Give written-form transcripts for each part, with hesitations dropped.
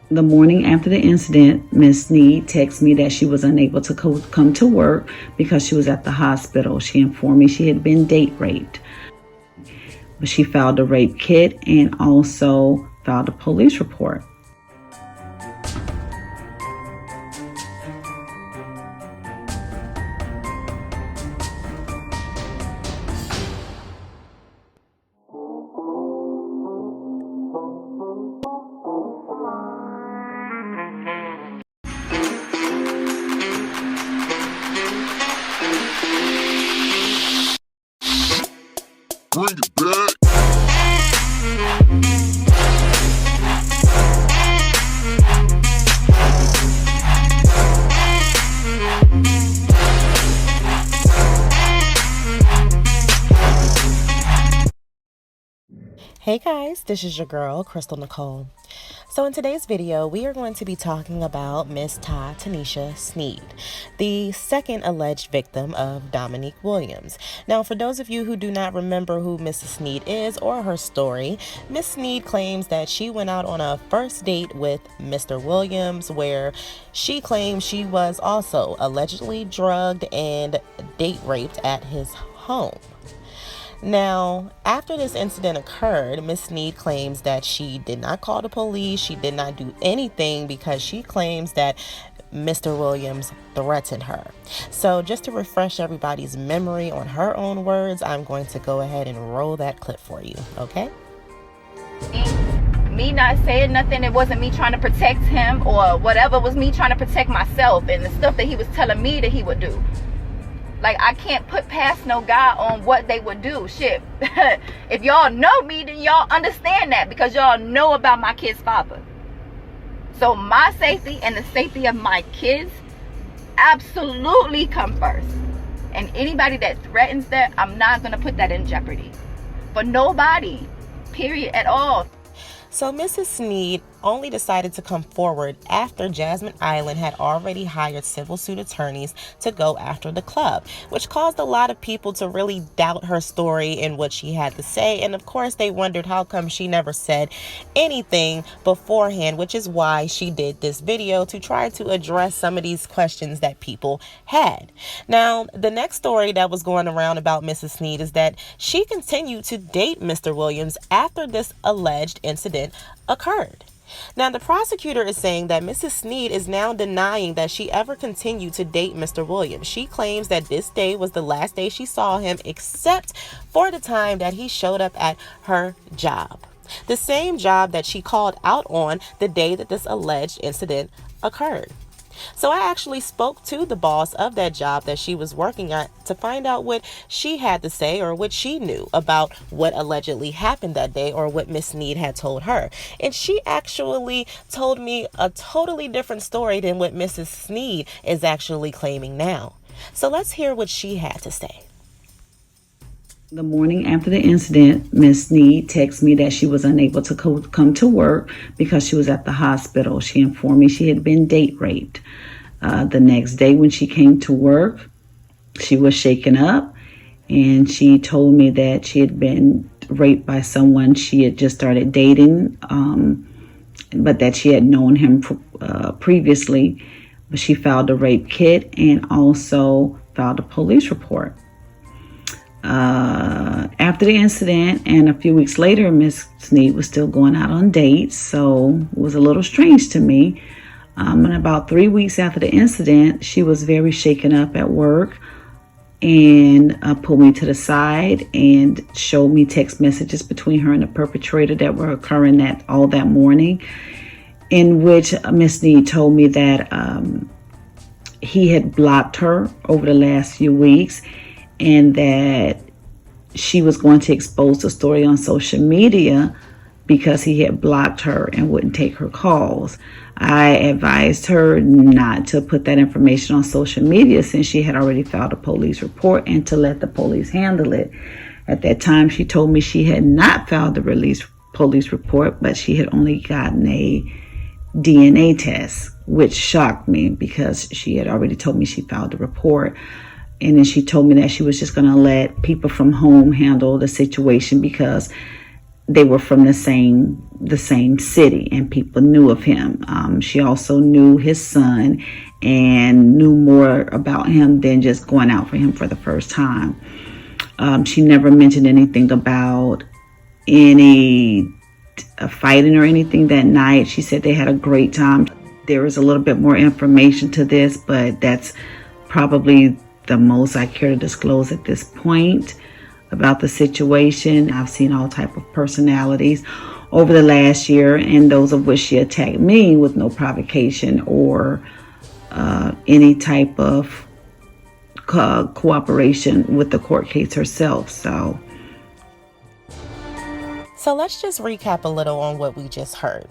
The morning after the incident, Miss Snead texted me that she was unable to come to work because she was at the hospital. She informed me she had been date raped. But she filed a rape kit and also filed a police report. Bring it back. Hey guys, this is your girl, Crystal Nicole. So in today's video, we are going to be talking about Miss Tatasnead Snead, the second alleged victim of Dominique Williams. Now, for those of you who do not remember who Mrs. Snead is or her story, Miss Snead claims that she went out on a first date with Mr. Williams, where she claims she was also allegedly drugged and date raped at his home. Now, after this incident occurred, Miss Snead claims that she did not call the police. She did not do anything because she claims that Mr. Williams threatened her. So just to refresh everybody's memory on her own words, I'm going to go ahead and roll that clip for you, okay? Me not saying nothing, it wasn't me trying to protect him or whatever, it was me trying to protect myself and the stuff that he was telling me that he would do. Like, I can't put past no guy on what they would do. Shit. If y'all know me, then y'all understand that because y'all know about my kid's father. So my safety and the safety of my kids absolutely come first. And anybody that threatens that, I'm not going to put that in jeopardy. For nobody. Period. At all. So Mrs. Snead only decided to come forward after jasmineeiland had already hired civil suit attorneys to go after the club, which caused a lot of people to really doubt her story and what she had to say. And of course, they wondered how come she never said anything beforehand, which is why she did this video to try to address some of these questions that people had. Now, the next story that was going around about Mrs. Snead is that she continued to date Mr. Williams after this alleged incident occurred. Now, the prosecutor is saying that Mrs. Snead is now denying that she ever continued to date Mr. Williams. She claims that this day was the last day she saw him, except for the time that he showed up at her job. The same job that she called out on the day that this alleged incident occurred. So I actually spoke to the boss of that job that she was working at to find out what she had to say or what she knew about what allegedly happened that day or what Miss Snead had told her. And she actually told me a totally different story than what Mrs. Snead is actually claiming now. So let's hear what she had to say. The morning after the incident, Miss Snead texted me that she was unable to come to work because she was at the hospital. She informed me she had been date raped. The next day when she came to work, she was shaken up and she told me that she had been raped by someone she had just started dating, but that she had known him previously. But she filed a rape kit and also filed a police report. After the incident and a few weeks later, Miss Snead was still going out on dates, so it was a little strange to me. And about 3 weeks after the incident, she was very shaken up at work and pulled me to the side and showed me text messages between her and the perpetrator that were occurring all that morning, in which Miss Snead told me that he had blocked her over the last few weeks and that she was going to expose the story on social media because he had blocked her and wouldn't take her calls. I advised her not to put that information on social media since she had already filed a police report and to let the police handle it. At that time, she told me she had not filed the police report, but she had only gotten a DNA test, which shocked me because she had already told me she filed the report. And then she told me that she was just going to let people from home handle the situation because they were from the same city, and people knew of him. She also knew his son and knew more about him than just going out for him for the first time. She never mentioned anything about any fighting or anything that night. She said they had a great time. There is a little bit more information to this, but that's probably the most I care to disclose at this point about the situation. I've seen all type of personalities over the last year, and those of which she attacked me with no provocation or any type of cooperation with the court case herself. So let's just recap a little on what we just heard.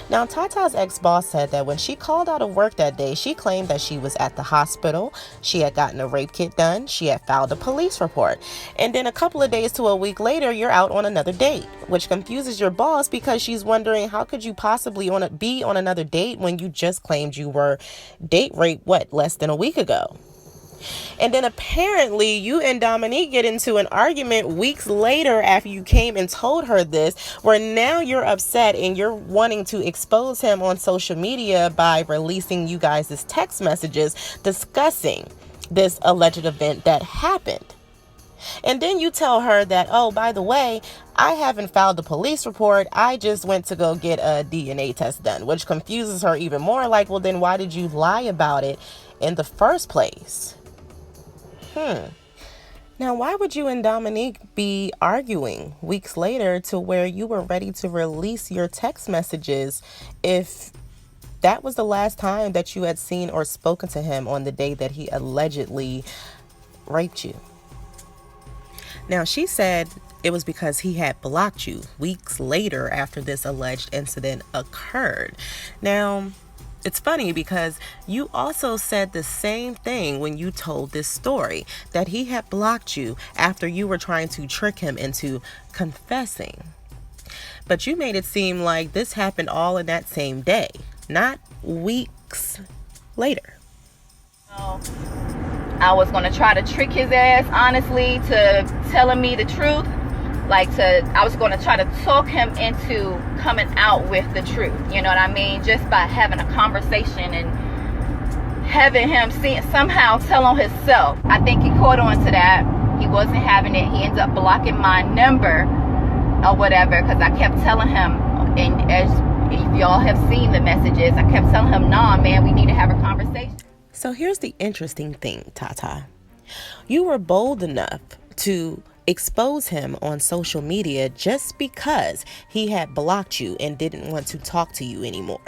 Now, Tata's ex-boss said that when she called out of work that day, she claimed that she was at the hospital, she had gotten a rape kit done, she had filed a police report, and then a couple of days to a week later, you're out on another date, which confuses your boss because she's wondering, how could you possibly be on another date when you just claimed you were date raped, less than a week ago? And then apparently you and Dominique get into an argument weeks later after you came and told her this, where now you're upset and you're wanting to expose him on social media by releasing you guys' text messages discussing this alleged event that happened. And then you tell her that, oh, by the way, I haven't filed a police report. I just went to go get a DNA test done, which confuses her even more. Like, well, then why did you lie about it in the first place? Now, why would you and Dominique be arguing weeks later to where you were ready to release your text messages if that was the last time that you had seen or spoken to him on the day that he allegedly raped you? Now, she said it was because he had blocked you weeks later after this alleged incident occurred. Now, it's funny because you also said the same thing when you told this story, that he had blocked you after you were trying to trick him into confessing. But you made it seem like this happened all in that same day, not weeks later. I was going to try to trick his ass, honestly, to telling me the truth. I was going to try to talk him into coming out with the truth. You know what I mean? Just by having a conversation and having him somehow tell on himself. I think he caught on to that. He wasn't having it. He ended up blocking my number or whatever because I kept telling him, and as if y'all have seen the messages, I kept telling him, nah, man, we need to have a conversation. So here's the interesting thing, Tata. You were bold enough to expose him on social media just because he had blocked you and didn't want to talk to you anymore.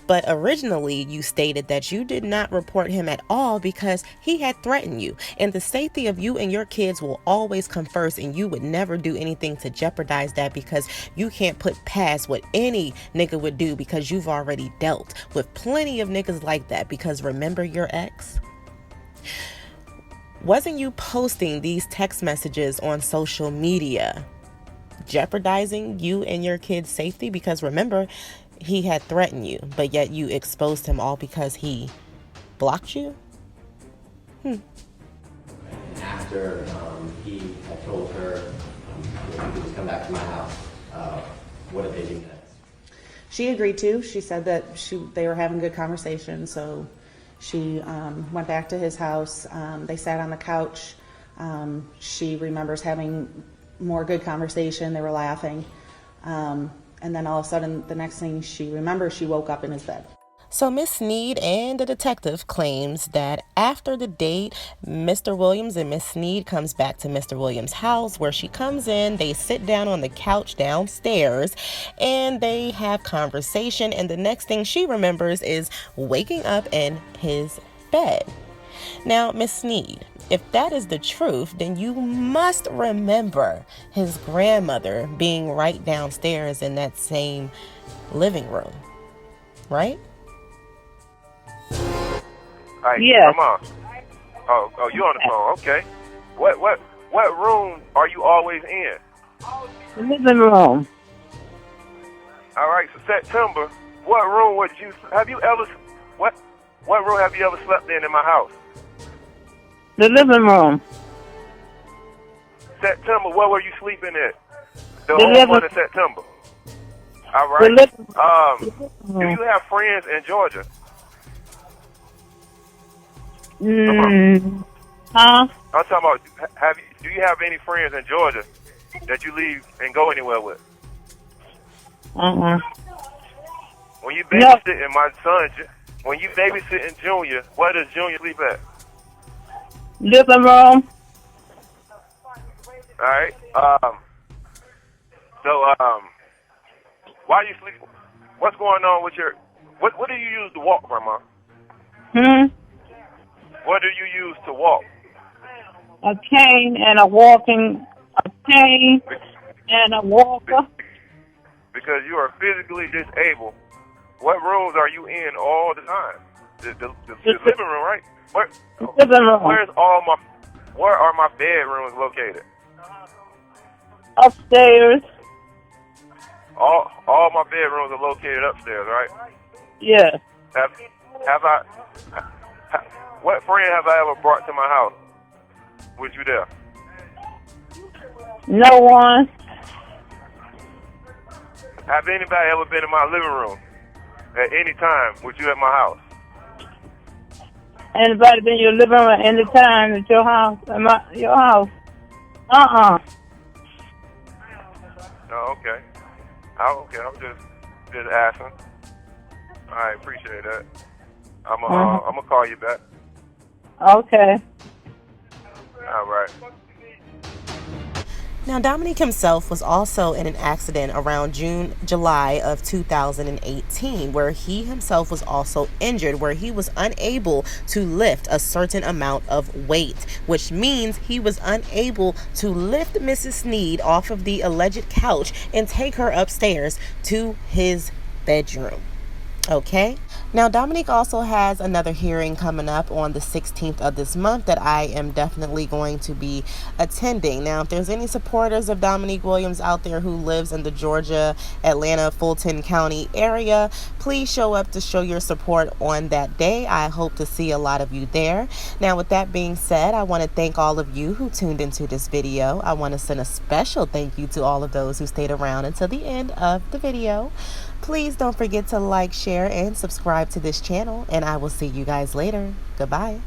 But originally you stated that you did not report him at all because he had threatened you, and the safety of you and your kids will always come first, and you would never do anything to jeopardize that because you can't put past what any nigga would do because you've already dealt with plenty of niggas like that. Because remember your ex? Wasn't you posting these text messages on social media jeopardizing you and your kids' safety? Because remember, he had threatened you, but yet you exposed him all because he blocked you? After he had told her he could just come back to my house, what did they do next? She agreed to. She said that they were having good conversation, so she went back to his house. They sat on the couch. She remembers having more good conversation. They were laughing. And then all of a sudden, the next thing she remembers, she woke up in his bed. So Miss Snead and the detective claims that after the date, Mr. Williams and Miss Snead comes back to Mr. Williams' house, where she comes in, they sit down on the couch downstairs, and they have conversation, and the next thing she remembers is waking up in his bed. Now, Miss Snead, if that is the truth, then you must remember his grandmother being right downstairs in that same living room, right? Hey, Yeah. come on. Oh, you on the phone? Okay. What room are you always in? The living room. All right. So September. What room what room have you ever slept in my house? The living room. September. Where were you sleeping at? The The whole living- month of September. All The right. living- Do you have friends in Georgia? Huh? I'm talking about, do you have any friends in Georgia that you leave and go anywhere with? When you babysit in my son, when you babysit in Junior, where does Junior sleep at? Living room. All right. Why you sleep? What's going on with your? What do you use to walk, Grandma? What do you use to walk? A cane and a walking. A cane and a walker. Because you are physically disabled. What rooms are you in all the time? The living room, right? Living room. Where are my bedrooms located? Upstairs. All my bedrooms are located upstairs, right? Yes. What friend have I ever brought to my house? Was you there? No one. Have anybody ever been in my living room at any time with you at my house? Anybody been in your living room any time at your house? Your house? Oh, okay. Okay, I'm just asking. I appreciate that. I'm gonna call you back. Okay. All right. Now, Dominique himself was also in an accident around July of 2018, where he himself was also injured, where he was unable to lift a certain amount of weight, which means he was unable to lift Mrs. Snead off of the alleged couch and take her upstairs to his bedroom. Okay. Now, Dominique also has another hearing coming up on the 16th of this month that I am definitely going to be attending. Now, if there's any supporters of Dominique Williams out there who lives in the Georgia, Atlanta, Fulton County area, please show up to show your support on that day. I hope to see a lot of you there. Now, with that being said, I want to thank all of you who tuned into this video. I want to send a special thank you to all of those who stayed around until the end of the video. Please don't forget to like, share, and subscribe to this channel, and I will see you guys later. Goodbye.